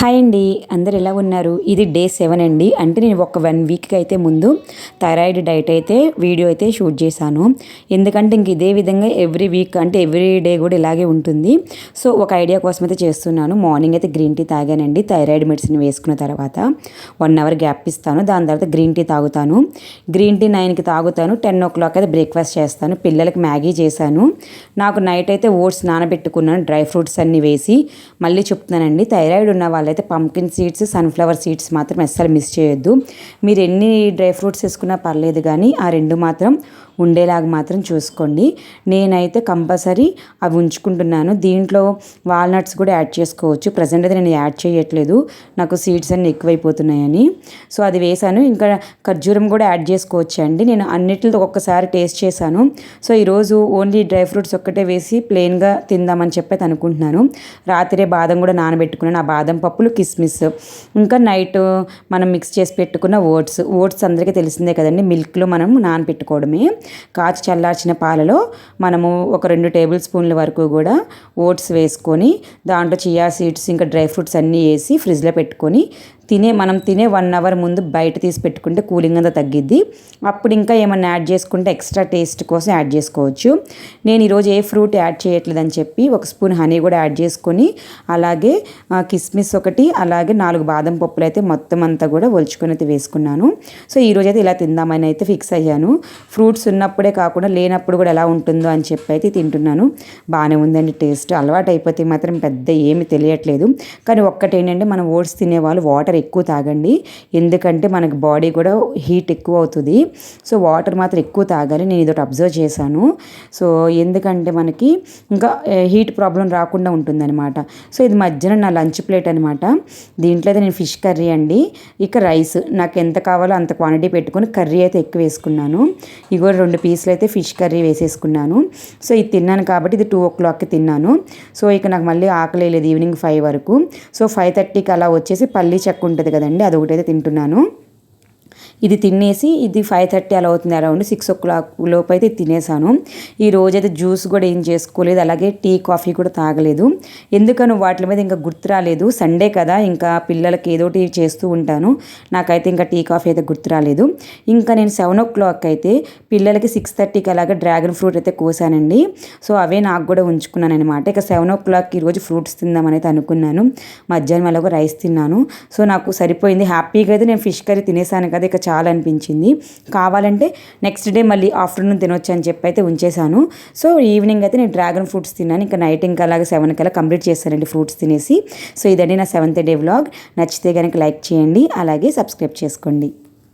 Hi అండి, అందరు ఎలా ఉన్నారు? ఇది డే 7 అండి. అంటే నేను ఒక 1 వీక్కి అయితే ముందు థైరాయిడ్ డైట్ అయితే వీడియో అయితే షూట్ చేశాను. ఎందుకంటే ఇంక ఇదే విధంగా ఎవ్రీ వీక్ అంటే ఎవ్రీ డే కూడా ఇలాగే ఉంటుంది. సో ఒక ఐడియా కోసం అయితే చేస్తున్నాను. మార్నింగ్ అయితే గ్రీన్ టీ తాగానండి. థైరాయిడ్ మెడిసిన్ వేసుకున్న తర్వాత 1 అవర్ గ్యాప్ ఇస్తాను. దాని తర్వాత గ్రీన్ టీ తాగుతాను. గ్రీన్ టీ 9కి తాగుతాను. 10 o'clock అయితే బ్రేక్ఫాస్ట్ చేస్తాను. పిల్లలకి మ్యాగీ చేశాను. నాకు నైట్ అయితే ఓట్స్ నానబెట్టుకున్నాను, డ్రై ఫ్రూట్స్ అన్నీ వేసి. మళ్ళీ చెప్తున్నానండి, థైరాయిడ్ ఉన్న వాళ్ళైతే పంకిన్ సీడ్స్, సన్ఫ్లవర్ సీడ్స్ మాత్రం అస్సలు మిస్ చేయొద్దు. మీరు ఎన్ని డ్రై ఫ్రూట్స్ వేసుకున్నా పర్లేదు, కానీ ఆ 2 మాత్రం ఉండేలాగా మాత్రం చూసుకోండి. నేనైతే కంపల్సరీ అవి ఉంచుకుంటున్నాను. దీంట్లో వాల్నట్స్ కూడా యాడ్ చేసుకోవచ్చు. ప్రజెంట్ అయితే నేను యాడ్ చేయట్లేదు, నాకు సీడ్స్ అన్నీ ఎక్కువైపోతున్నాయని. సో అది వేసాను. ఇంకా ఖర్జూరం కూడా యాడ్ చేసుకోవచ్చు అండి. నేను అన్నిటితో ఒక్కసారి టేస్ట్ చేశాను. సో ఈరోజు ఓన్లీ డ్రై ఫ్రూట్స్ ఒక్కటే వేసి ప్లెయిన్గా తిందామని చెప్పి అనుకుంటున్నాను. రాత్రే బాదం కూడా నానబెట్టుకున్నాను. ఆ బాదం పప్పులు, కిస్మిస్, ఇంకా నైట్ మనం మిక్స్ చేసి పెట్టుకున్న ఓట్స్ అందరికీ తెలిసిందే కదండి. మిల్క్లో మనం నానబెట్టుకోవడమే. కాచి చల్లార్చిన పాలలో మనము ఒక 2 టేబుల్ స్పూన్ల వరకు కూడా ఓట్స్ వేసుకొని దాంట్లో చియా సీడ్స్ ఇంకా డ్రై ఫ్రూట్స్ అన్నీ వేసి ఫ్రిడ్జ్లో పెట్టుకొని మనం తినే 1 అవర్ ముందు బయట తీసి పెట్టుకుంటే కూలింగ్ అంతా తగ్గిద్ది. అప్పుడు ఇంకా ఏమన్నా యాడ్ చేసుకుంటే ఎక్స్ట్రా టేస్ట్ కోసం యాడ్ చేసుకోవచ్చు. నేను ఈరోజు ఏ ఫ్రూట్ యాడ్ చేయట్లేదని చెప్పి 1 స్పూన్ హనీ కూడా యాడ్ చేసుకొని, అలాగే కిస్మిస్ ఒకటి, అలాగే 4 బాదం పప్పులు అయితే మొత్తం అంతా కూడా ఒలుచుకొని అయితే వేసుకున్నాను. సో ఈరోజు అయితే ఇలా తిందామని అయితే ఫిక్స్ అయ్యాను. ఫ్రూట్స్ ఉన్నప్పుడే కాకుండా లేనప్పుడు కూడా ఎలా ఉంటుందో అని చెప్పి అయితే తింటున్నాను. బాగానే ఉందండి టేస్ట్. అలవాటు అయిపోతే మాత్రం పెద్ద ఏమి తెలియట్లేదు. కానీ ఒక్కటేంటంటే, మనం ఓట్స్ తినేవాళ్ళు వాటర్ ఎక్కువ తాగండి. ఎందుకంటే మనకి బాడీ కూడా హీట్ ఎక్కువ అవుతుంది. సో వాటర్ మాత్రం ఎక్కువ తాగాలి. నేను ఇదొకటి అబ్జర్వ్ చేశాను. సో ఎందుకంటే మనకి ఇంకా హీట్ ప్రాబ్లం రాకుండా ఉంటుందన్నమాట. సో ఇది మధ్యాహ్నం నా లంచ్ ప్లేట్ అనమాట. దీంట్లో అయితే నేను ఫిష్ కర్రీ అండి, ఇక రైస్ నాకు ఎంత కావాలో అంత క్వాంటిటీ పెట్టుకొని కర్రీ అయితే ఎక్కువ వేసుకున్నాను. ఇగో 2 పీసులు అయితే ఫిష్ కర్రీ వేసేసుకున్నాను. సో ఇది తిన్నాను కాబట్టి ఇది 2 o'clockకి తిన్నాను. సో ఇక నాకు మళ్ళీ ఆకలి లేదు ఈవినింగ్ 5 వరకు. సో 5:30కి అలా వచ్చేసి పల్లీ చెక్క ఉంటుంది కదండి, అదొకటైతే తింటున్నాను. ఇది తినేసి ఇది 5:30 అలా అవుతుంది, అరౌండ్ 6 o'clock లోపు అయితే తినేసాను. ఈ రోజైతే జ్యూస్ కూడా ఏం చేసుకోలేదు, అలాగే టీ కాఫీ కూడా తాగలేదు. ఎందుకనో వాటి మీద ఇంకా గుర్తు రాలేదు. సండే కదా, ఇంకా పిల్లలకి ఏదోటి చేస్తూ ఉంటాను. నాకైతే ఇంకా టీ కాఫీ అయితే గుర్తు రాలేదు. ఇంకా నేను 7 o'clock అయితే పిల్లలకి 6:30కి అలాగే డ్రాగన్ ఫ్రూట్ అయితే కోసానండి. సో అవే నాకు కూడా ఉంచుకున్నాను అనమాట. ఇక 7 o'clockకి ఈరోజు ఫ్రూట్స్ తిందామని అయితే అనుకున్నాను. మధ్యాహ్నం అలాగో రైస్ తిన్నాను. సో నాకు సరిపోయింది. హ్యాపీగా అయితే నేను ఫిష్ కర్రీ తినేసాను కదా, ఇక చాలా అనిపించింది. కావాలంటే నెక్స్ట్ డే మళ్ళీ ఆఫ్టర్నూన్ తినొచ్చు అని చెప్పి అయితే ఉంచేసాను. సో ఈవినింగ్ అయితే నేను డ్రాగన్ ఫ్రూట్స్ తిన్నాను. ఇంకా నైట్ ఇంకా అలాగే 7 కల్లా కంప్లీట్ చేస్తానండి ఫ్రూట్స్ తినేసి. సో ఇదండి నా 7th డే వ్లాగ్. నచ్చితే కనుక లైక్ చేయండి, అలాగే సబ్స్క్రైబ్ చేసుకోండి.